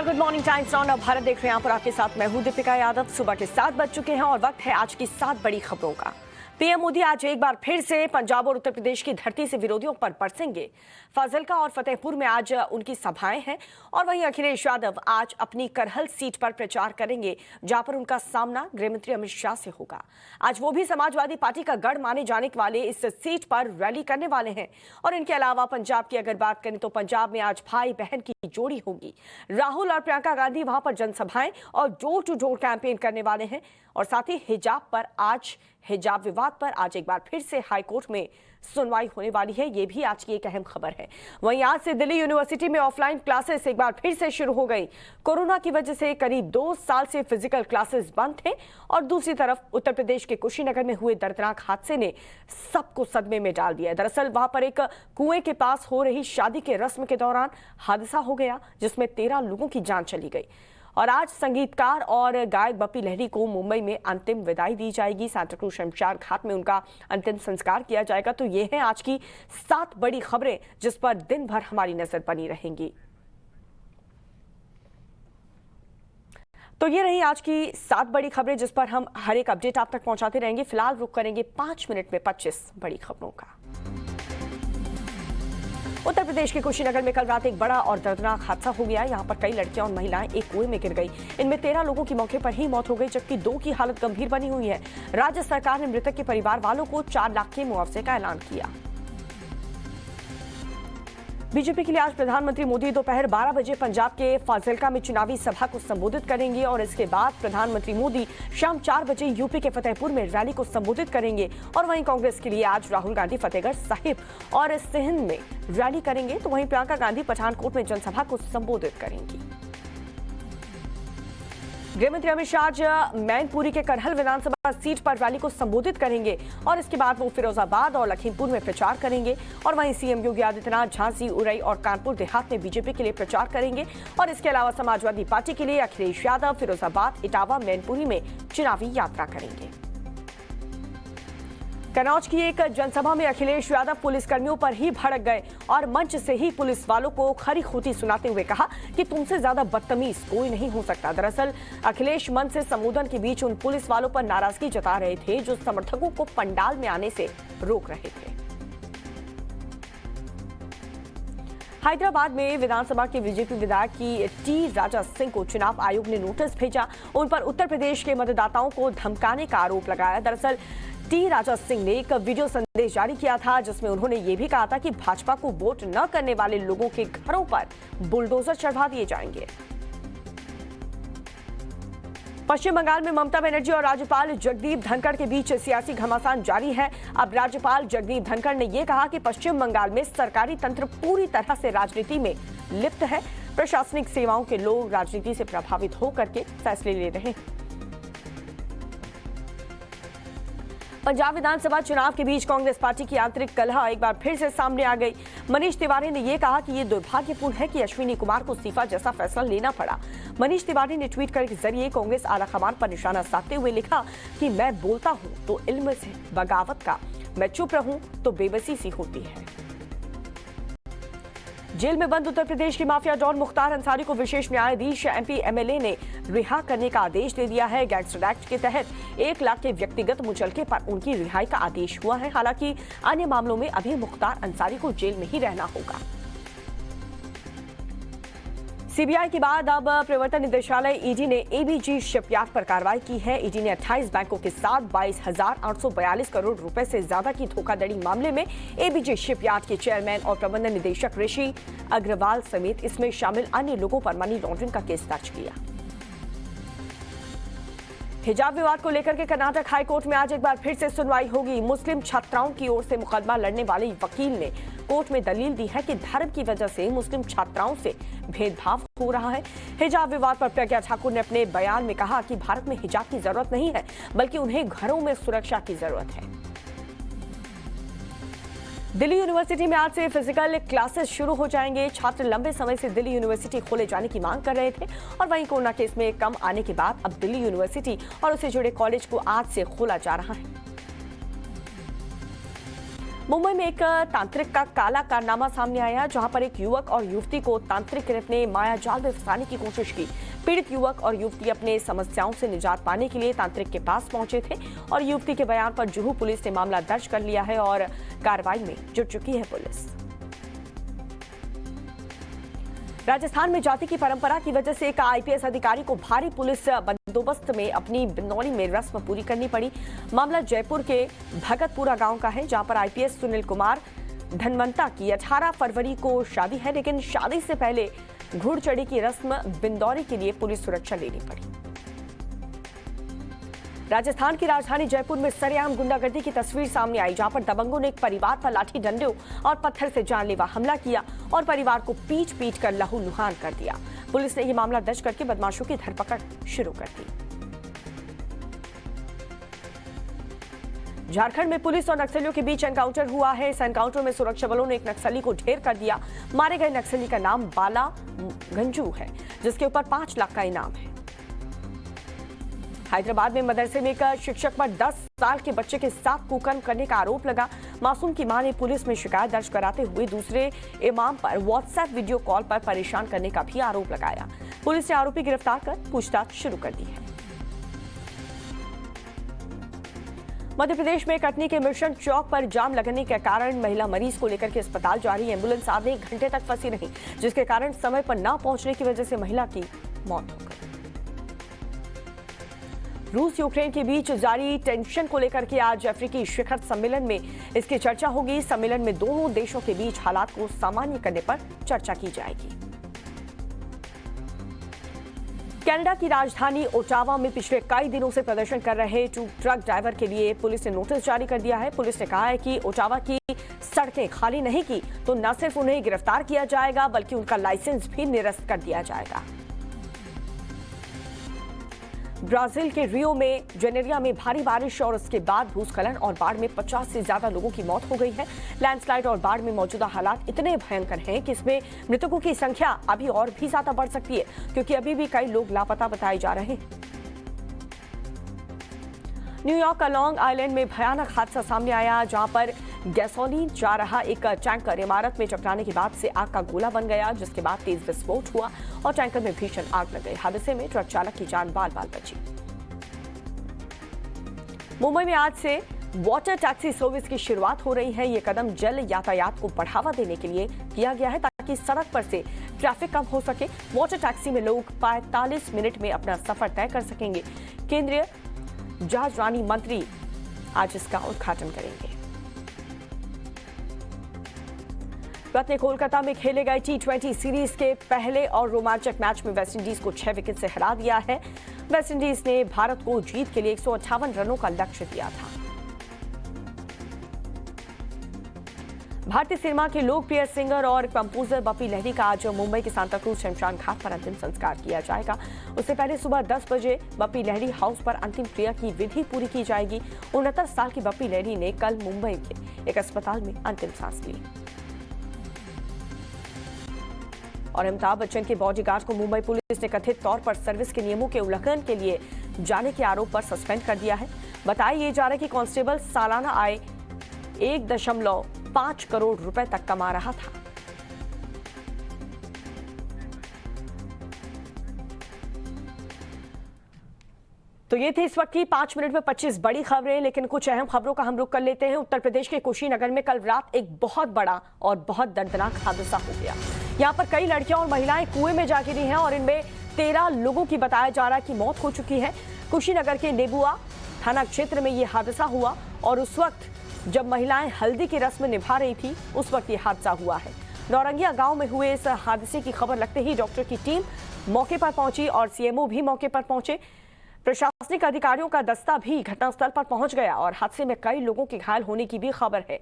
नमस्कार, good morning times on Bharat देख रहे हैं। यहाँ पर आपके साथ मैं हूं दीपिका यादव। सुबह के 7 बज चुके हैं और वक्त है आज की 7 बड़ी खबरों का। पीएम मोदी आज एक बार फिर से पंजाब और उत्तर प्रदेश की धरती से विरोधियों पर बरसेंगे। फाजिल्का और फतेहपुर में आज उनकी सभाएं हैं और वहीं अखिलेश यादव आज अपनी करहल सीट पर प्रचार करेंगे, जहां पर उनका सामना गृहमंत्री अमित शाह से होगा। आज वो भी समाजवादी पार्टी का गढ़ माने जाने वाले इस सीट पर रैली करने वाले हैं। और इनके अलावा पंजाब की अगर बात करें तो पंजाब में आज भाई बहन की जोड़ी होगी। राहुल और प्रियंका गांधी वहां पर जनसभाएं और डोर टू डोर कैंपेन करने वाले हैं। और साथ ही हिजाब विवाद पर आज एक बार फिर से हाईकोर्ट में सुनवाई होने वाली है। ये भी आज की एक अहम खबर है। वहीं आज से दिल्ली यूनिवर्सिटी में ऑफलाइन क्लासेस एक बार फिर से शुरू हो गई। कोरोना की वजह से करीब 2 साल से फिजिकल क्लासेस बंद थे और दूसरी तरफ उत्तर प्रदेश के कुशीनगर में हुए दर्दनाक हादसे ने सबको सदमे में डाल दिया। दरअसल वहां पर एक कुएं के पास हो रही शादी के रस्म के दौरान हादसा हो गया, जिसमें 13 लोगों की जान चली गई। और आज संगीतकार और गायक बप्पी लहरी को मुंबई में अंतिम विदाई दी जाएगी। सांता क्रूज शमशान घाट में उनका अंतिम संस्कार किया जाएगा। तो ये हैं आज की 7 बड़ी खबरें जिस पर दिन भर हमारी नजर बनी रहेंगी। तो ये रही आज की 7 बड़ी खबरें जिस पर हम हर एक अपडेट आप तक पहुंचाते रहेंगे। फिलहाल रुक करेंगे 5 मिनट में 25 बड़ी खबरों का। उत्तर प्रदेश के कुशीनगर में कल रात एक बड़ा और दर्दनाक हादसा हो गया। यहाँ पर कई लड़कियां और महिलाएं एक कुएं में गिर गई। इनमें 13 लोगों की मौके पर ही मौत हो गई, जबकि 2 की हालत गंभीर बनी हुई है। राज्य सरकार ने मृतक के परिवार वालों को 4 लाख के मुआवजे का ऐलान किया। बीजेपी के लिए आज प्रधानमंत्री मोदी दोपहर 12 बजे पंजाब के फाजिल्का में चुनावी सभा को संबोधित करेंगे और इसके बाद प्रधानमंत्री मोदी शाम 4 बजे यूपी के फतेहपुर में रैली को संबोधित करेंगे। और वहीं कांग्रेस के लिए आज राहुल गांधी फतेहगढ़ साहिब और सिंध में रैली करेंगे, तो वहीं प्रियंका गांधी पठानकोट में जनसभा को संबोधित करेंगी। गृहमंत्री अमित शाह आज मैनपुरी के करहल विधानसभा सीट पर रैली को संबोधित करेंगे और इसके बाद वो फिरोजाबाद और लखीमपुर में प्रचार करेंगे। और वहीं सीएम योगी आदित्यनाथ झांसी, उरई और कानपुर देहात में बीजेपी के लिए प्रचार करेंगे। और इसके अलावा समाजवादी पार्टी के लिए अखिलेश यादव फिरोजाबाद, इटावा, मैनपुरी में चुनावी यात्रा करेंगे। कन्नौज की एक जनसभा में अखिलेश यादव पुलिसकर्मियों पर ही भड़क गए और मंच से ही पुलिस वालों को खरी खोटी सुनाते हुए कहा कि तुमसे ज्यादा बदतमीज कोई नहीं हो सकता। दरअसल अखिलेश मंच से संबोधन के बीच उन पुलिस वालों पर नाराजगी जता रहे थे जो समर्थकों को पंडाल में आने से रोक रहे थे। हैदराबाद में विधानसभा के बीजेपी विधायक की टी राजा सिंह को चुनाव आयोग ने नोटिस भेजा। उन पर उत्तर प्रदेश के मतदाताओं को धमकाने का आरोप लगाया। दरअसल टी राजा सिंह ने एक वीडियो संदेश जारी किया था जिसमें उन्होंने ये भी कहा था कि भाजपा को वोट न करने वाले लोगों के घरों पर बुलडोजर चढ़वा दिए जाएंगे। पश्चिम बंगाल में ममता बनर्जी और राज्यपाल जगदीप धनखड़ के बीच सियासी घमासान जारी है। अब राज्यपाल जगदीप धनखड़ ने यह कहा कि पश्चिम बंगाल में सरकारी तंत्र पूरी तरह से राजनीति में लिप्त है। प्रशासनिक सेवाओं के लोग राजनीति से प्रभावित होकर के फैसले ले रहे हैं। पंजाब विधानसभा चुनाव के बीच कांग्रेस पार्टी की आंतरिक कलह एक बार फिर से सामने आ गई। मनीष तिवारी ने यह कहा कि यह दुर्भाग्यपूर्ण है कि अश्विनी कुमार को इस्तीफा जैसा फैसला लेना पड़ा। मनीष तिवारी ने ट्वीट के जरिए कांग्रेस आलाकमान पर निशाना साधते हुए लिखा कि मैं बोलता हूं तो इल्म से बगावत का, मैं चुप रहूं तो बेबसी सी होती है। जेल में बंद उत्तर प्रदेश की माफिया डॉन मुख्तार अंसारी को विशेष न्यायाधीश एमपी एमएलए ने रिहा करने का आदेश दे दिया है। गैंगस्टर एक्ट के तहत 1 लाख के व्यक्तिगत मुचलके पर उनकी रिहाई का आदेश हुआ है। हालांकि अन्य मामलों में अभी मुख्तार अंसारी को जेल में ही रहना होगा। सीबीआई के बाद अब प्रवर्तन निदेशालय ईडी ने एबीजी शिपयार्ड पर कार्रवाई की है। ईडी ने 28 बैंकों के साथ 22,842 करोड़ रुपए से ज्यादा की धोखाधड़ी मामले में एबीजी शिपयार्ड के चेयरमैन और प्रबंधन निदेशक ऋषि अग्रवाल समेत इसमें शामिल अन्य लोगों पर मनी लॉन्ड्रिंग का केस दर्ज किया। हिजाब विवाद को लेकर के कर्नाटक हाईकोर्ट में आज एक बार फिर से सुनवाई होगी। मुस्लिम छात्राओं की ओर से मुकदमा लड़ने वाले वकील ने कोर्ट में दलील दी है कि धर्म की वजह से मुस्लिम छात्राओं से भेदभाव हो रहा है। हिजाब विवाद पर प्रज्ञा ठाकुर ने अपने बयान में कहा कि भारत में हिजाब की जरूरत नहीं है, बल्कि उन्हें घरों में सुरक्षा की जरूरत है। दिल्ली यूनिवर्सिटी में आज से फिजिकल क्लासेस शुरू हो जाएंगे। छात्र लंबे समय से दिल्ली यूनिवर्सिटी खोले जाने की मांग कर रहे थे और वहीं कोरोना केस में कम आने के बाद अब दिल्ली यूनिवर्सिटी और उससे जुड़े कॉलेज को आज से खोला जा रहा है। मुंबई में एक तांत्रिक का काला कारनामा सामने आया, जहां पर एक युवक और युवती को तांत्रिक ने अपने माया जाल में फंसाने की कोशिश की। पीड़ित युवक और युवती अपने समस्याओं से निजात पाने के लिए तांत्रिक के पास पहुंचे थे और युवती के बयान पर जुहू पुलिस ने मामला दर्ज कर लिया है और कार्रवाई में जुट चुकी है पुलिस। राजस्थान में जाति की परंपरा की वजह से एक आईपीएस अधिकारी को भारी पुलिस बंदोबस्त में अपनी बिंदौली में रस्म पूरी करनी पड़ी। मामला जयपुर के भगतपुरा गांव का है, जहां पर आईपीएस सुनील कुमार धनवंता की 18 फरवरी को शादी है, लेकिन शादी से पहले घुड़चढ़ी की रस्म बिंदौली के लिए पुलिस सुरक्षा लेनी पड़ी। राजस्थान की राजधानी जयपुर में सरेआम गुंडागर्दी की तस्वीर सामने आई, जहां पर दबंगों ने एक परिवार पर लाठी डंडों और पत्थर से जानलेवा हमला किया और परिवार को पीट कर लहूलुहान कर दिया। पुलिस ने यह मामला दर्ज करके बदमाशों की धरपकड़ शुरू कर दी। झारखंड में पुलिस और नक्सलियों के बीच एनकाउंटर हुआ है। इस एनकाउंटर में सुरक्षा बलों ने एक नक्सली को ढेर कर दिया। मारे गए नक्सली का नाम बाला गंजू है, जिसके ऊपर 5 लाख का इनाम है। हैदराबाद में मदरसे में एक शिक्षक पर 10 साल के बच्चे के साथ कुकर्म करने का आरोप लगा। मासूम की मां ने पुलिस में शिकायत दर्ज कराते हुए दूसरे इमाम पर व्हाट्सएप वीडियो कॉल पर परेशान करने का भी आरोप लगाया। पुलिस ने आरोपी गिरफ्तार कर पूछताछ शुरू कर दी है। मध्य प्रदेश में कटनी के मिशन चौक पर जाम लगने के कारण महिला मरीज को लेकर के अस्पताल जा रही एम्बुलेंस आधे 1 घंटे तक फंसी रही, जिसके कारण समय पर न पहुंचने की वजह से महिला की मौत हो गई। रूस यूक्रेन के बीच जारी टेंशन को लेकर के आज अफ्रीकी शिखर सम्मेलन में इसकी चर्चा होगी। सम्मेलन में दोनों देशों के बीच हालात को सामान्य करने पर चर्चा की जाएगी। कनाडा की राजधानी ओटावा में पिछले कई दिनों से प्रदर्शन कर रहे ट्रक ड्राइवर के लिए पुलिस ने नोटिस जारी कर दिया है। पुलिस ने कहा है कि ओटावा की सड़कें खाली नहीं की तो न सिर्फ उन्हें गिरफ्तार किया जाएगा, बल्कि उनका लाइसेंस भी निरस्त कर दिया जाएगा। ब्राजील के रियो में जेनेरिया में भारी बारिश और उसके बाद भूस्खलन और बाढ़ में 50 से ज्यादा लोगों की मौत हो गई है। लैंडस्लाइड और बाढ़ में मौजूदा हालात इतने भयंकर हैं कि इसमें मृतकों की संख्या अभी और भी ज्यादा बढ़ सकती है, क्योंकि अभी भी कई लोग लापता बताए जा रहे हैं। न्यूयॉर्क का लॉन्ग आइलैंड में भयानक हादसा सामने आया, जहां पर गैसोलीन जा रहा एक टैंकर इमारत में टकराने के बाद से आग का गोला बन गया, जिसके बाद तेज विस्फोट हुआ और टैंकर में भीषण आग लग गई। हादसे में ट्रक चालक की जान बाल बाल बची। मुंबई में आज से वाटर टैक्सी सर्विस की शुरुआत हो रही है। ये कदम जल यातायात को बढ़ावा देने के लिए किया गया है, ताकि सड़क पर से ट्रैफिक कम हो सके। वाटर टैक्सी में लोग 45 मिनट में अपना सफर तय कर सकेंगे। केंद्रीय जहाजरानी मंत्री आज इसका उद्घाटन करेंगे। रात में कोलकाता में खेले गए T20 सीरीज के पहले और रोमांचक मैच में वेस्टइंडीज को 6 विकेट से हरा दिया है। वेस्टइंडीज ने भारत को जीत के लिए 158 रनों का लक्ष्य दिया था। भारतीय सिनेमा के लोकप्रिय सिंगर और कंपोजर बप्पी लहरी का आज मुंबई के सांता क्रूज शमशान घाट पर अंतिम संस्कार किया जाएगा। उससे पहले सुबह 10 बजे बप्पी लहरी हाउस पर अंतिम क्रिया की विधि पूरी की जाएगी। 69 साल की बप्पी लहरी ने कल मुंबई के एक अस्पताल में अंतिम सांस ली। और अमिताभ बच्चन के बॉडीगार्ड को मुंबई पुलिस ने कथित तौर पर सर्विस के नियमों के उल्लंघन के लिए जाने के आरोप पर सस्पेंड कर दिया है। बताया ये जा रहा है कि कांस्टेबल सालाना आय 1.5 करोड़ रुपए तक कमा रहा था। तो ये थी इस वक्त की 5 मिनट में 25 बड़ी खबरें, लेकिन कुछ अहम खबरों का हम रुख कर लेते हैं। उत्तर प्रदेश के कुशीनगर में कल रात एक बहुत बड़ा और बहुत दर्दनाक हादसा हो गया। यहाँ पर कई लड़कियां और महिलाएं कुएं में जा गिरी हैं और इनमें 13 लोगों की बताया जा रहा है कि मौत हो चुकी है। कुशीनगर के नेबुआ थाना क्षेत्र में यह हादसा हुआ और उस वक्त जब महिलाएं हल्दी की रस्म निभा रही थी, उस वक्त ये हादसा हुआ है। नौरंगिया गांव में हुए इस हादसे की खबर लगते ही डॉक्टर की टीम मौके पर पहुंची और सीएमओ भी मौके पर पहुंचे। प्रशासनिक अधिकारियों का दस्ता भी घटनास्थल पर पहुंच गया और हादसे में कई लोगों के घायल होने की भी खबर है।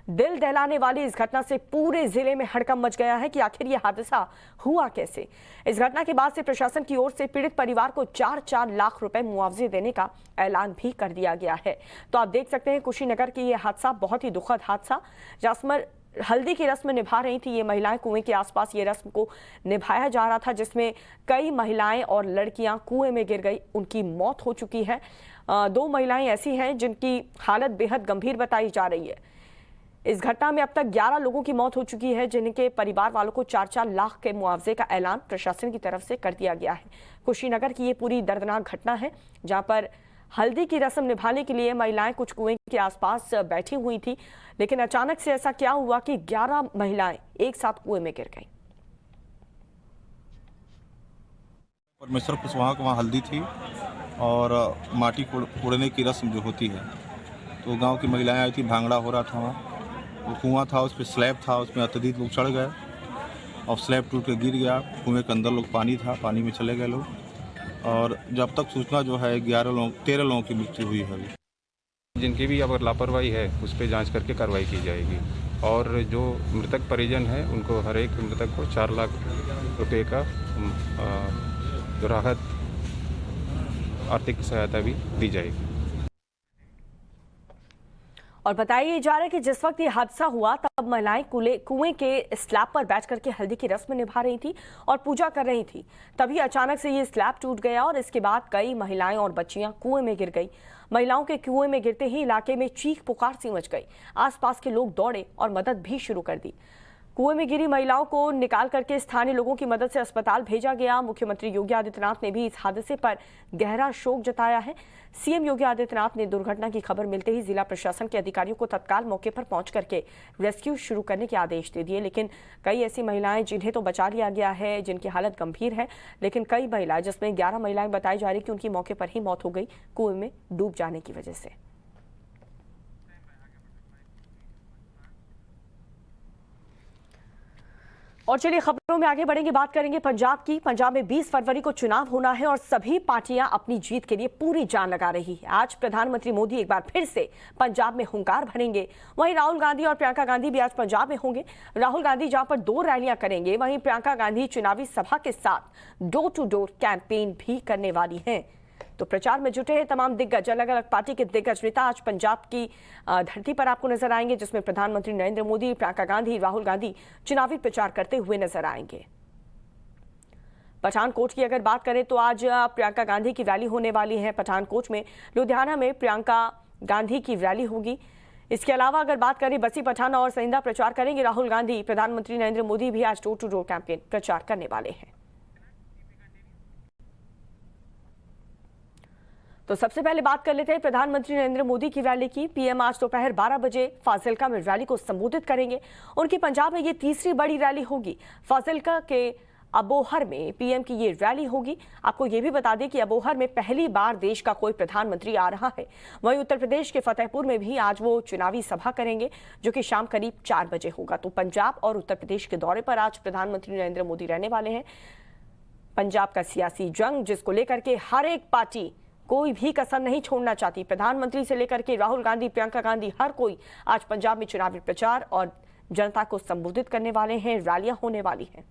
दिल दहलाने वाली इस घटना से पूरे जिले में हड़कंप मच गया है कि आखिर यह हादसा हुआ कैसे। इस घटना के बाद से प्रशासन की ओर से पीड़ित परिवार को 4-4 लाख रुपए मुआवजे देने का ऐलान भी कर दिया गया है। तो आप देख सकते हैं कुशीनगर की यह हादसा बहुत ही दुखद हादसा। जासमर हल्दी की रस्म निभा रही थी ये महिलाएं, कुएं के आसपास ये रस्म को निभाया जा रहा था, जिसमें कई महिलाएं और लड़कियां कुएं में गिर गई, उनकी मौत हो चुकी है। 2 महिलाएं ऐसी हैं जिनकी हालत बेहद गंभीर बताई जा रही है। इस घटना में अब तक 11 लोगों की मौत हो चुकी है, जिनके परिवार वालों को 4-4 लाख के मुआवजे का ऐलान प्रशासन की तरफ से कर दिया गया है। कुशीनगर की ये पूरी दर्दनाक घटना है, जहां पर हल्दी की रस्म निभाने के लिए महिलाएं कुछ कुएं के आसपास बैठी हुई थी, लेकिन अचानक से ऐसा क्या हुआ कि 11 महिलाएं एक साथ कुएं में गिर गईं। परमेश्वर कुशवाहा को वहाँ हल्दी थी और माटी कोड़ने की रस्म जो होती है, तो गांव की महिलाएं आई थी, भांगड़ा हो रहा था वहाँ। वो कुआं था, उस पर स्लैब था, उसमें अत्यधिक लोग चढ़ गए और स्लैब टूट के गिर गया। कुएं के अंदर लोग पानी था, पानी में चले गए लोग। और जब तक सूचना जो है 13 लोगों की मृत्यु हुई है। जिनकी भी अगर लापरवाही है उस पर जांच करके कार्रवाई की जाएगी और जो मृतक परिजन है उनको हर एक मृतक को 4 लाख रुपए का जो राहत आर्थिक सहायता भी दी जाएगी। और बताया जा रहा है कि जिस वक्त ये हादसा हुआ तब महिलाएं कुएं के स्लैब पर बैठ करके हल्दी की रस्म निभा रही थी और पूजा कर रही थी। तभी अचानक से ये स्लैब टूट गया और इसके बाद कई महिलाएं और बच्चियां कुएं में गिर गई। महिलाओं के कुएं में गिरते ही इलाके में चीख पुकार सी मच गई। आसपास के लोग दौड़े और मदद भी शुरू कर दी। कुएं में गिरी महिलाओं को निकाल करके स्थानीय लोगों की मदद से अस्पताल भेजा गया। मुख्यमंत्री योगी आदित्यनाथ ने भी इस हादसे पर गहरा शोक जताया है। सीएम योगी आदित्यनाथ ने दुर्घटना की खबर मिलते ही जिला प्रशासन के अधिकारियों को तत्काल मौके पर पहुंच करके रेस्क्यू शुरू करने के आदेश दे दिए। लेकिन कई ऐसी महिलाएं जिन्हें तो बचा लिया गया है, जिनकी हालत गंभीर है, लेकिन कई महिलाएं, जिसमें 11 महिलाएं बताई जा रही कि उनकी मौके पर ही मौत हो गई कुएं में डूब जाने की वजह से। और चलिए खबरों में आगे बढ़ेंगे, बात करेंगे पंजाब की। पंजाब में 20 फरवरी को चुनाव होना है और सभी पार्टियां अपनी जीत के लिए पूरी जान लगा रही है। आज प्रधानमंत्री मोदी एक बार फिर से पंजाब में हुंकार भरेंगे। वहीं राहुल गांधी और प्रियंका गांधी भी आज पंजाब में होंगे। राहुल गांधी जहां पर 2 रैलियां करेंगे, वहीं प्रियंका गांधी चुनावी सभा के साथ डोर टू डोर कैंपेन भी करने वाली हैं। तो प्रचार में जुटे हैं तमाम दिग्गज, अलग अलग पार्टी के दिग्गज नेता आज पंजाब की धरती पर आपको नजर आएंगे, जिसमें प्रधानमंत्री नरेंद्र मोदी, प्रियंका गांधी, राहुल गांधी चुनावी प्रचार करते हुए नजर आएंगे। पठानकोट की अगर बात करें तो आज प्रियंका गांधी की रैली होने वाली है। पठानकोट में, लुधियाना में प्रियंका गांधी की रैली होगी। इसके अलावा अगर बात करें बसी पठान और सरिंदा प्रचार करेंगे राहुल गांधी। प्रधानमंत्री नरेंद्र मोदी भी आज डोर टू डोर कैंपेन प्रचार करने वाले हैं। तो सबसे पहले बात कर लेते हैं प्रधानमंत्री नरेंद्र मोदी की रैली की। पीएम आज दोपहर 12 बजे फाजिल्का में रैली को संबोधित करेंगे। उनकी पंजाब में ये तीसरी बड़ी रैली होगी। फाजिल्का के अबोहर में पीएम की ये रैली होगी। आपको ये भी बता दें कि अबोहर में पहली बार देश का कोई प्रधानमंत्री आ रहा है। वहीं उत्तर प्रदेश के फतेहपुर में भी आज वो चुनावी सभा करेंगे, जो कि शाम करीब 4 बजे होगा। तो पंजाब और उत्तर प्रदेश के दौरे पर आज प्रधानमंत्री नरेंद्र मोदी रहने वाले हैं। पंजाब का सियासी जंग, जिसको लेकर के हर एक पार्टी कोई भी कसर नहीं छोड़ना चाहती। प्रधानमंत्री से लेकर के राहुल गांधी, प्रियंका गांधी, हर कोई आज पंजाब में चुनावी प्रचार और जनता को संबोधित करने वाले हैं। रैलियां होने वाली हैं।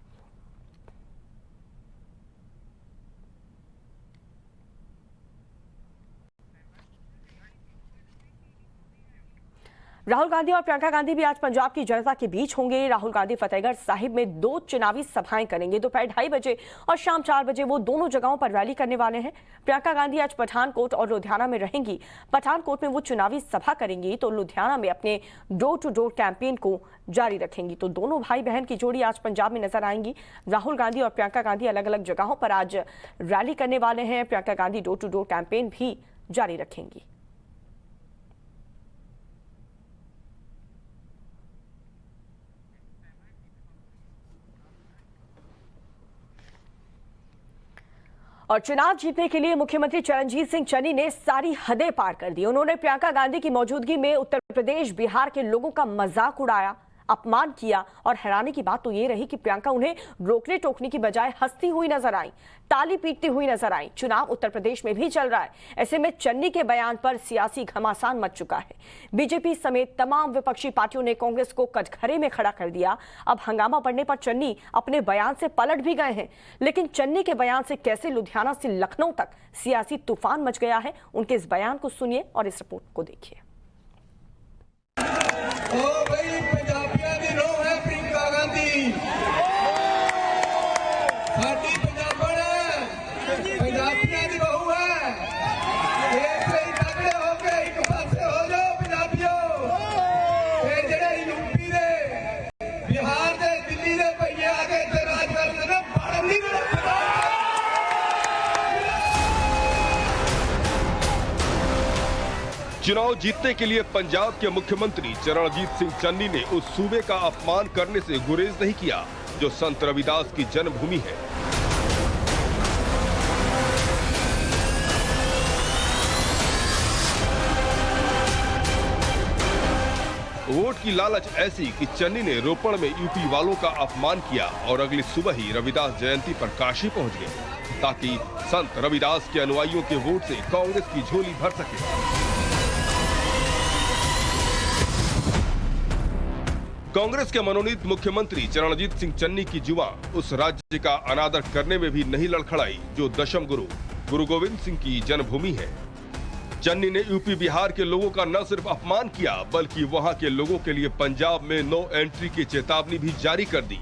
राहुल गांधी और प्रियंका गांधी भी आज पंजाब की जनता के बीच होंगे। राहुल गांधी फतेहगढ़ साहिब में 2 चुनावी सभाएं करेंगे। दोपहर 2:30 बजे और शाम 4 बजे वो दोनों जगहों पर रैली करने वाले हैं। प्रियंका गांधी आज पठानकोट और लुधियाना में रहेंगी। पठानकोट में वो चुनावी सभा करेंगी तो लुधियाना में अपने डोर टू डोर कैंपेन को जारी रखेंगी। तो दोनों भाई बहन की जोड़ी आज पंजाब में नजर आएंगी। राहुल गांधी और प्रियंका गांधी अलग अलग जगहों पर आज रैली करने वाले हैं। Priyanka Gandhi door to door campaign भी जारी रखेंगी। और चुनाव जीतने के लिए मुख्यमंत्री चरणजीत सिंह चन्नी ने सारी हदें पार कर दी। उन्होंने प्रियंका गांधी की मौजूदगी में उत्तर प्रदेश, बिहार के लोगों का मजाक उड़ाया, अपमान किया। और हैरानी की बात तो ये रही कि प्रियंका उन्हें रोकने टोकने की बजाय हंसती हुई नजर आई, ताली पीटती हुई नजर आई। चुनाव उत्तर प्रदेश में भी चल रहा है। ऐसे में चन्नी के बयान पर सियासी घमासान मच चुका है। बीजेपी समेत तमाम विपक्षी पार्टियों ने कांग्रेस को कटघरे में खड़ा कर दिया। अब हंगामा बढ़ने पर चन्नी अपने बयान से पलट भी गए हैं। लेकिन चन्नी के बयान से कैसे लुधियाना से लखनऊ तक सियासी तूफान मच गया है, उनके इस बयान को सुनिए और इस रिपोर्ट को देखिए। चुनाव जीतने के लिए पंजाब के मुख्यमंत्री चरणजीत सिंह चन्नी ने उस सूबे का अपमान करने से गुरेज नहीं किया जो संत रविदास की जन्मभूमि है। वोट की लालच ऐसी कि चन्नी ने रोपड़ में यूपी वालों का अपमान किया और अगली सुबह ही रविदास जयंती पर काशी पहुंच गए ताकि संत रविदास के अनुयायियों के वोट से कांग्रेस की झोली भर सके। कांग्रेस के मनोनीत मुख्यमंत्री चरणजीत सिंह चन्नी की जुबां उस राज्य का अनादर करने में भी नहीं लड़खड़ाई जो दशम गुरु गुरु गोविंद सिंह की जन्मभूमि है। चन्नी ने यूपी बिहार के लोगों का न सिर्फ अपमान किया बल्कि वहां के लोगों के लिए पंजाब में नो एंट्री की चेतावनी भी जारी कर दी।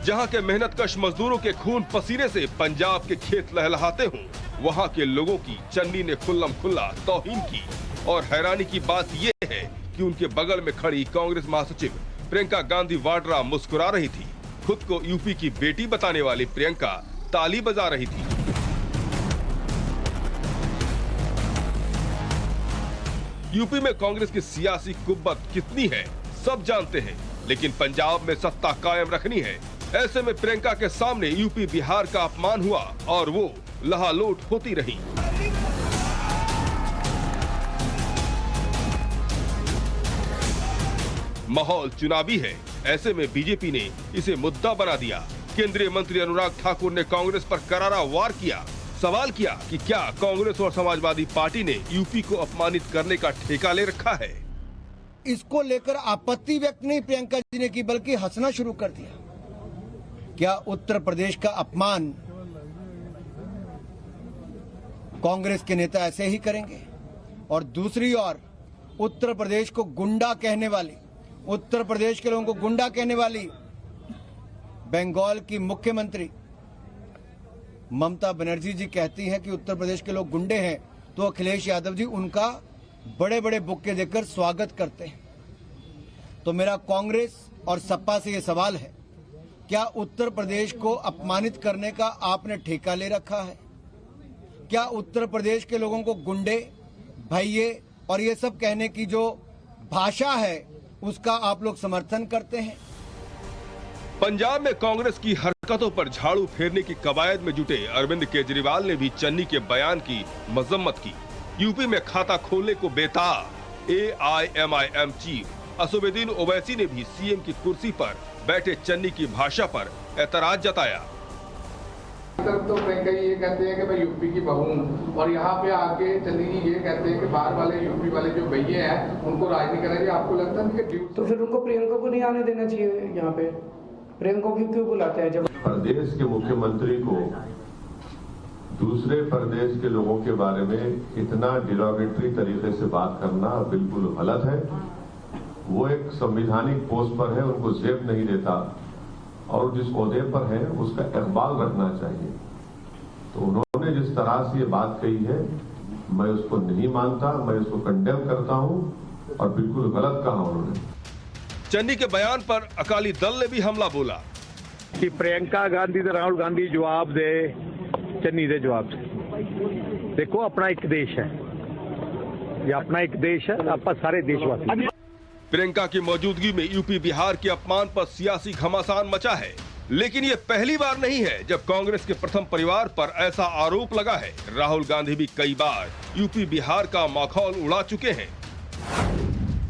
जहां के मेहनतकश मजदूरों के खून पसीने से पंजाब के खेत लहलहाते हों, वहां के लोगों की चन्नी ने खुल्लम खुल्ला तौहीन की। और हैरानी की बात यह है कि उनके बगल में खड़ी कांग्रेस महासचिव प्रियंका गांधी वाड्रा मुस्कुरा रही थी। खुद को यूपी की बेटी बताने वाली प्रियंका ताली बजा रही थी। यूपी में कांग्रेस की सियासी कुब्बत कितनी है सब जानते हैं, लेकिन पंजाब में सत्ता कायम रखनी है। ऐसे में प्रियंका के सामने यूपी बिहार का अपमान हुआ और वो लहालोट होती रही। माहौल चुनावी है, ऐसे में बीजेपी ने इसे मुद्दा बना दिया। केंद्रीय मंत्री अनुराग ठाकुर ने कांग्रेस पर करारा वार किया। सवाल किया कि क्या कांग्रेस और समाजवादी पार्टी ने यूपी को अपमानित करने का ठेका ले रखा है। इसको लेकर आपत्ति व्यक्त नहीं प्रियंका जी ने की, बल्कि हंसना शुरू कर दिया। क्या उत्तर प्रदेश का अपमान कांग्रेस के नेता ऐसे ही करेंगे? और दूसरी ओर उत्तर प्रदेश को गुंडा कहने वाली, उत्तर प्रदेश के लोगों को गुंडा कहने वाली बंगाल की मुख्यमंत्री ममता बनर्जी जी कहती हैं कि उत्तर प्रदेश के लोग गुंडे हैं, तो अखिलेश यादव जी उनका बड़े बड़े बुक्के देकर स्वागत करते हैं। तो मेरा कांग्रेस और सपा से ये सवाल है, क्या उत्तर प्रदेश को अपमानित करने का आपने ठेका ले रखा है? क्या उत्तर प्रदेश के लोगों को गुंडे, भैये और ये सब कहने की जो भाषा है उसका आप लोग समर्थन करते हैं? पंजाब में कांग्रेस की हरकतों पर झाड़ू फेरने की कवायद में जुटे अरविंद केजरीवाल ने भी चन्नी के बयान की मजम्मत की। यूपी में खाता खोलने को बेताब AIMIM चीफ असुबेदीन ओवैसी ने भी सीएम की कुर्सी पर बैठे चन्नी की भाषा पर एतराज जताया। तो प्रियंका ये कहते हैं कि मैं यूपी की बहू हूँ और यहाँ पे आके चन्नी जी ये कहते हैं कि बाहर वाले यूपी वाले जो भैये हैं उनको राजनीति करना चाहिए। आपको लगता है कि तो फिर उनको प्रियंका को नहीं आने देना चाहिए यहाँ पे? प्रियंका को क्यों बुलाते हैं? जब प्रदेश के मुख्यमंत्री को दूसरे प्रदेश के लोगों के बारे में इतना डिरोगेटरी तरीके से बात करना बिल्कुल गलत है। वो एक संवैधानिक पोस्ट पर है, उनको जेब नहीं देता और जिस ओहदे पर है उसका इकबाल रखना चाहिए। तो उन्होंने जिस तरह से ये बात कही है मैं उसको नहीं मानता, मैं उसको कंडेम करता हूं और बिल्कुल गलत कहा उन्होंने। चन्नी के बयान पर अकाली दल ने भी हमला बोला कि प्रियंका गांधी तो राहुल गांधी जवाब दे, चन्नी दे जवाब दे। देखो अपना एक देश है, ये अपना एक देश है, आप सारे देशवासी। प्रियंका की मौजूदगी में यूपी बिहार के अपमान पर सियासी घमासान मचा है, लेकिन ये पहली बार नहीं है जब कांग्रेस के प्रथम परिवार पर ऐसा आरोप लगा है। राहुल गांधी भी कई बार यूपी बिहार का माखौल उड़ा चुके हैं।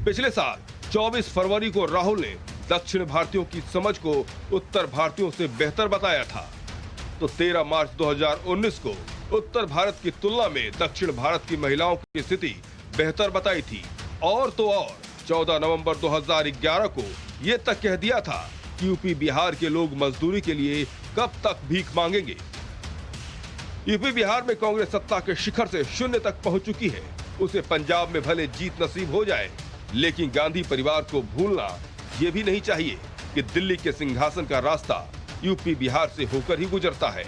पिछले साल 24 फरवरी को राहुल ने दक्षिण भारतीयों की समझ को उत्तर भारतीयों से बेहतर बताया था, तो 13 मार्च 2019 को उत्तर भारत की तुलना में दक्षिण भारत की महिलाओं की स्थिति बेहतर बताई थी। और तो और 14 नवंबर 2011 को ये तक कह दिया था कि यूपी बिहार के लोग मजदूरी के लिए कब तक भीख मांगेंगे। यूपी बिहार में कांग्रेस सत्ता के शिखर से शून्य तक पहुंच चुकी है। उसे पंजाब में भले जीत नसीब हो जाए, लेकिन गांधी परिवार को भूलना ये भी नहीं चाहिए कि दिल्ली के सिंहासन का रास्ता यूपी बिहार से होकर ही गुजरता है।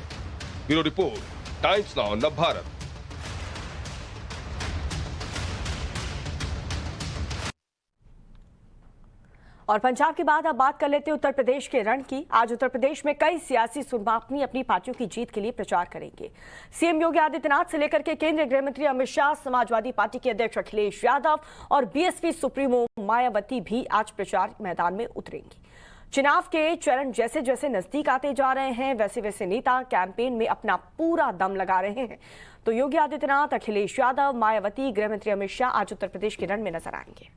Bureau report, times now Navbharat. और पंजाब के बाद अब बात कर लेते हैं उत्तर प्रदेश के रण की। आज उत्तर प्रदेश में कई सियासी सुरमा अपनी पार्टियों की जीत के लिए प्रचार करेंगे। सीएम योगी आदित्यनाथ से लेकर के केंद्रीय गृह मंत्री अमित शाह, समाजवादी पार्टी के अध्यक्ष अखिलेश यादव और बीएसपी सुप्रीमो मायावती भी आज प्रचार मैदान में उतरेंगी। चुनाव के चरण जैसे जैसे नजदीक आते जा रहे हैं, वैसे वैसे नेता कैंपेन में अपना पूरा दम लगा रहे हैं। तो योगी आदित्यनाथ, अखिलेश यादव, मायावती, गृह मंत्री अमित शाह आज उत्तर प्रदेश के रण में नजर आएंगे।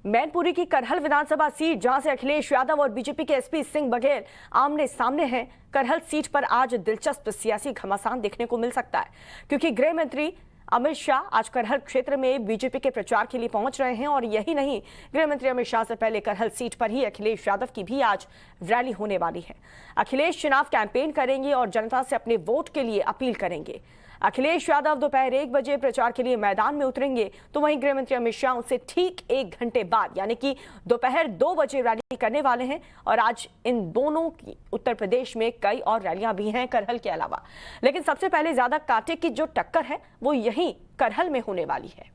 मैनपुरी की करहल विधानसभा सीट, जहां से अखिलेश यादव और बीजेपी के एसपी सिंह बघेल आमने सामने हैं। करहल सीट पर आज दिलचस्प सियासी घमासान देखने को मिल सकता है, क्योंकि गृह मंत्री अमित शाह आज करहल क्षेत्र में बीजेपी के प्रचार के लिए पहुंच रहे हैं। और यही नहीं, गृह मंत्री अमित शाह से पहले करहल सीट पर ही अखिलेश यादव की भी आज रैली होने वाली है। अखिलेश चुनाव कैंपेन करेंगे और जनता से अपने वोट के लिए अपील करेंगे। अखिलेश यादव दोपहर 1 बजे प्रचार के लिए मैदान में उतरेंगे, तो वहीं गृह मंत्री अमित शाह उनसे ठीक 1 घंटे बाद यानी कि दोपहर 2 बजे रैली करने वाले हैं। और आज इन दोनों की उत्तर प्रदेश में कई और रैलियां भी हैं करहल के अलावा, लेकिन सबसे पहले ज्यादा कांटे की जो टक्कर है वो यहीं करहल में होने वाली है।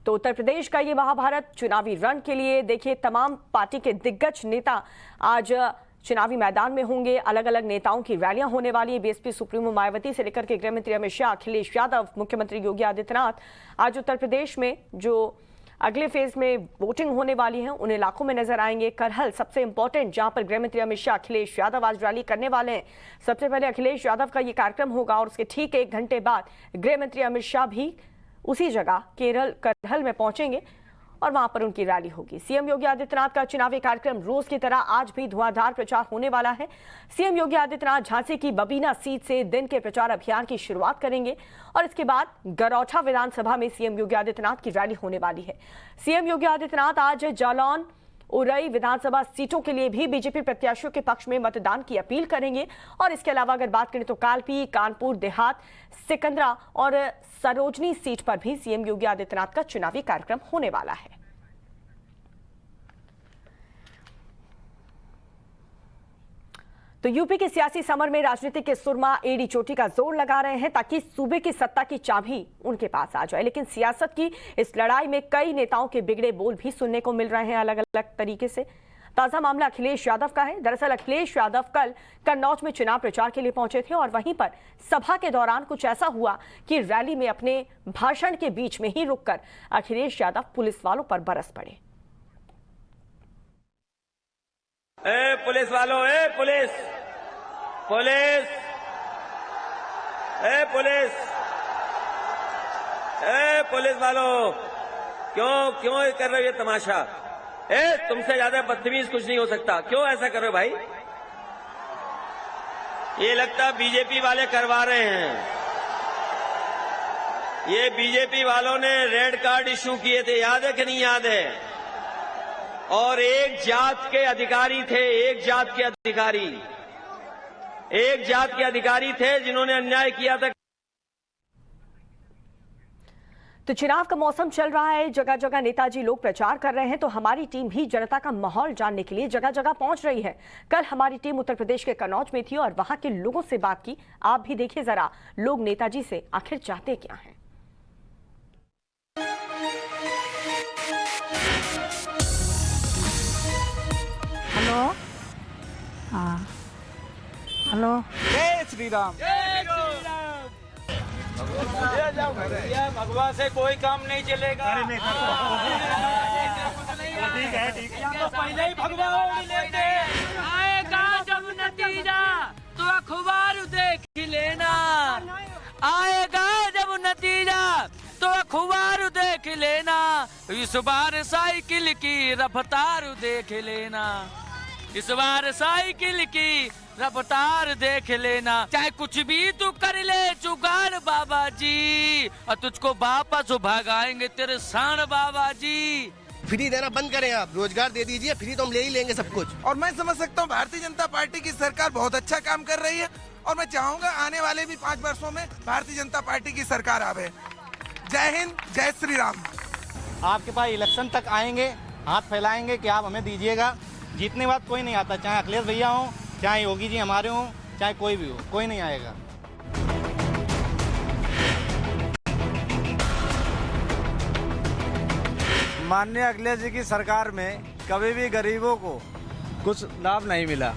तो उत्तर प्रदेश का ये महाभारत चुनावी रण के लिए देखिए, तमाम पार्टी के दिग्गज नेता आज चुनावी मैदान में होंगे। अलग अलग नेताओं की रैलियां होने वाली है। बीएसपी सुप्रीमो मायावती से लेकर के गृह मंत्री अमित शाह, अखिलेश यादव, मुख्यमंत्री योगी आदित्यनाथ आज उत्तर प्रदेश में जो अगले फेज में वोटिंग होने वाली है उन इलाकों में नजर आएंगे। करहल सबसे इंपॉर्टेंट, जहां पर गृह मंत्री अमित शाह, अखिलेश यादव आज रैली करने वाले हैं। सबसे पहले अखिलेश यादव का ये कार्यक्रम होगा और उसके ठीक 1 घंटे बाद गृह मंत्री अमित शाह भी उसी जगह करहल में पहुंचेंगे और वहां पर उनकी रैली होगी। सीएम योगी आदित्यनाथ का चुनावी कार्यक्रम रोज की तरह आज भी धुआंधार प्रचार होने वाला है। सीएम योगी आदित्यनाथ झांसी की बबीना सीट से दिन के प्रचार अभियान की शुरुआत करेंगे और इसके बाद गरौठा विधानसभा में सीएम योगी आदित्यनाथ की रैली होने वाली है। सीएम योगी आदित्यनाथ आज जालौन, उरई विधानसभा सीटों के लिए भी बीजेपी प्रत्याशियों के पक्ष में मतदान की अपील करेंगे। और इसके अलावा अगर बात करें तो कालपी, कानपुर देहात, सिकंदरा और सरोजनी सीट पर भी सीएम योगी आदित्यनाथ का चुनावी कार्यक्रम होने वाला है। तो यूपी के सियासी समर में राजनीति के सुरमा एड़ी चोटी का जोर लगा रहे हैं ताकि सूबे की सत्ता की चाबी उनके पास आ जाए। लेकिन सियासत की इस लड़ाई में कई नेताओं के बिगड़े बोल भी सुनने को मिल रहे हैं अलग अलग तरीके से। ताजा मामला अखिलेश यादव का है। दरअसल अखिलेश यादव कल कन्नौज में चुनाव प्रचार के लिए पहुंचे थे और वहीं पर सभा के दौरान कुछ ऐसा हुआ कि रैली में अपने भाषण के बीच में ही रुककर अखिलेश यादव पुलिस वालों पर बरस पड़े। पुलिस वालों, पुलिस पुलिस पुलिस पुलिस वालों, क्यों कर रहे हो ये तमाशा? तुमसे ज्यादा बदतमीज कुछ नहीं हो सकता। क्यों ऐसा कर रहे हो भाई? ये लगता बीजेपी वाले करवा रहे हैं। ये बीजेपी वालों ने रेड कार्ड इश्यू किए थे, याद है कि नहीं याद है? और एक जात के अधिकारी थे, एक जात के अधिकारी थे जिन्होंने अन्याय किया था। तो चुनाव का मौसम चल रहा है, जगह जगह नेताजी लोग प्रचार कर रहे हैं। तो हमारी टीम भी जनता का माहौल जानने के लिए जगह जगह पहुंच रही है। कल हमारी टीम उत्तर प्रदेश के कन्नौज में थी और वहां के लोगों से बात की। आप भी देखिए जरा, लोग नेताजी से आखिर चाहते क्या हैं। हेलो, हाँ हेलो, जय श्री राम। भगवान से कोई काम नहीं चलेगा। ठीक है, तो पहले ही भगवान लेते। आएगा जब नतीजा तो अखबार देख लेना। आएगा जब नतीजा तो अखबार देख लेना। इस बार साइकिल की रफ्तार देख लेना। इस बार साइकिल की रफ्तार देख लेना। चाहे कुछ भी तू कर ले जुगाड़ बाबा जी, और तुझको वापस भगाएंगे तेरे शान बाबा जी। फ्री देना बंद करें, आप रोजगार दे दीजिए, फ्री तो हम ले ही लेंगे सब कुछ। और मैं समझ सकता हूँ भारतीय जनता पार्टी की सरकार बहुत अच्छा काम कर रही है और मैं चाहूंगा आने वाले भी 5 वर्षों में भारतीय जनता पार्टी की सरकार आवे। जय हिंद, जय श्री राम। आपके पास इलेक्शन तक आएंगे, हाथ फैलाएंगे कि आप हमें दीजिएगा। जीतने बाद कोई नहीं आता, चाहे अखिलेश भैया हों, चाहे योगी जी हमारे हों, चाहे कोई भी हो, कोई नहीं आएगा। माननीय अखिलेश जी की सरकार में कभी भी गरीबों को कुछ लाभ नहीं मिला,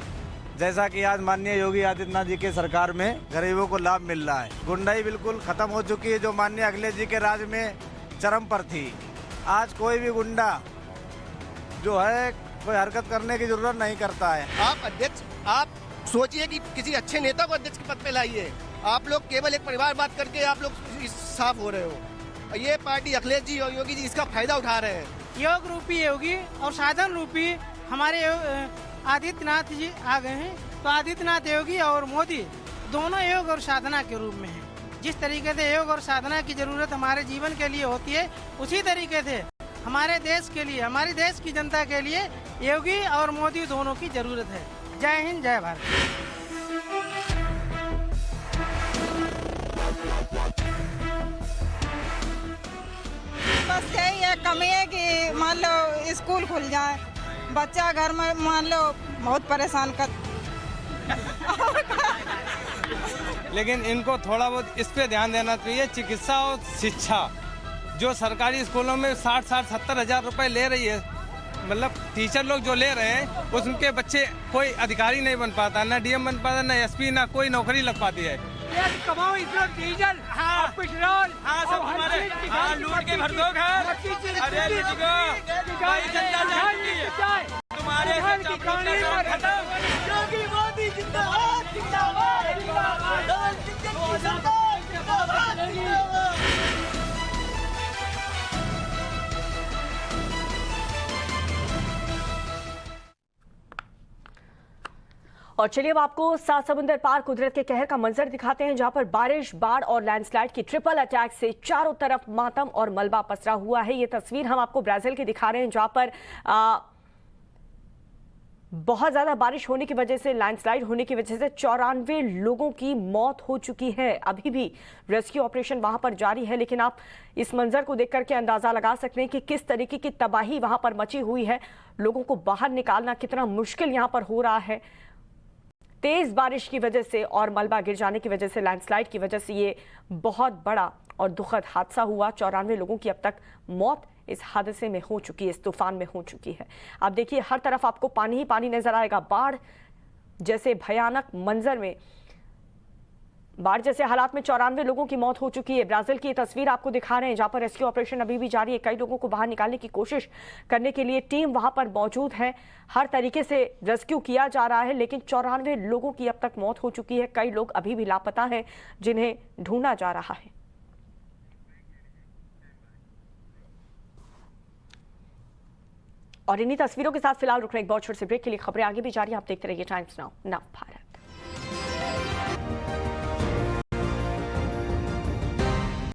जैसा कि आज माननीय योगी आदित्यनाथ जी की सरकार में गरीबों को लाभ मिल रहा है। गुंडाई बिल्कुल खत्म हो चुकी है, जो माननीय अखिलेश जी के राज में चरम पर थी। आज कोई भी गुंडा जो है कोई हरकत करने की जरूरत नहीं करता है। आप अध्यक्ष, आप सोचिए कि किसी अच्छे नेता को अध्यक्ष के पद पे लाइए। आप लोग केवल एक परिवार बात करके आप लोग साफ हो रहे हो। ये पार्टी अखिलेश जी और योगी जी इसका फायदा उठा रहे हैं। योग रूपी योगी और साधन रूपी हमारे आदित्यनाथ जी आ गए हैं। तो आदित्यनाथ योगी और मोदी दोनों योग और साधना के रूप में हैं। जिस तरीके से योग और साधना की जरूरत हमारे जीवन के लिए होती है, उसी तरीके से हमारे देश के लिए, हमारे देश की जनता के लिए योगी और मोदी दोनों की जरूरत है। जय हिंद, जय भारत। बस यही है कमी है कि मान लो स्कूल खुल जाए, बच्चा घर में मान लो बहुत परेशान कर। लेकिन इनको थोड़ा बहुत इस पे ध्यान देना चाहिए। चिकित्सा और शिक्षा जो सरकारी स्कूलों में 60-70 हज़ार रुपए ले रही है, मतलब टीचर लोग जो ले रहे हैं, उसके बच्चे कोई अधिकारी नहीं बन पाता, ना डीएम बन पाता, ना एसपी, ना कोई नौकरी लग पाती है। कमाओ इतना डीजल, हाँ पेट्रोल, हाँ सब हमारे, हाँ लूट के भरदोग है। अरे भाई जनता जाए तुम्हारे खत्म। योगी मोदी जिंदाबाद, जिंदाबाद, जिंदाबाद। और चलिए अब आपको 7 समुंदर पार कुदरत के कहर का मंजर दिखाते हैं, जहां पर बारिश, बाढ़ और लैंडस्लाइड की ट्रिपल अटैक से चारों तरफ मातम और मलबा पसरा हुआ है। ये तस्वीर हम आपको ब्राजील की दिखा रहे हैं, जहां पर बहुत ज्यादा बारिश होने की वजह से, लैंडस्लाइड होने की वजह से 94 लोगों की मौत हो चुकी है। अभी भी रेस्क्यू ऑपरेशन वहां पर जारी है, लेकिन आप इस मंजर को देख करके अंदाजा लगा सकते हैं कि किस तरीके की तबाही वहां पर मची हुई है। लोगों को बाहर निकालना कितना मुश्किल यहां पर हो रहा है। तेज बारिश की वजह से और मलबा गिर जाने की वजह से, लैंडस्लाइड की वजह से ये बहुत बड़ा और दुखद हादसा हुआ। 94 लोगों की अब तक मौत इस हादसे में हो चुकी है, इस तूफान में हो चुकी है। आप देखिए हर तरफ आपको पानी ही पानी नजर आएगा। बाढ़ जैसे भयानक मंजर में, बाढ़ जैसे हालात में 94 लोगों की मौत हो चुकी है। ब्राजील की तस्वीर आपको दिखा रहे हैं, जहां पर रेस्क्यू ऑपरेशन अभी भी जारी है। कई लोगों को बाहर निकालने की कोशिश करने के लिए टीम वहां पर मौजूद है। हर तरीके से रेस्क्यू किया जा रहा है, लेकिन 94 लोगों की अब तक मौत हो चुकी है। कई लोग अभी भी लापता हैं, जिन्हें ढूंढा जा रहा है। और इन्हीं तस्वीरों के साथ फिलहाल रुकने एक बहुत छोटे से ब्रेक के लिए खबरें आगे भी जारी हैं। आप देखते रहिए टाइम्स नाउ भारत।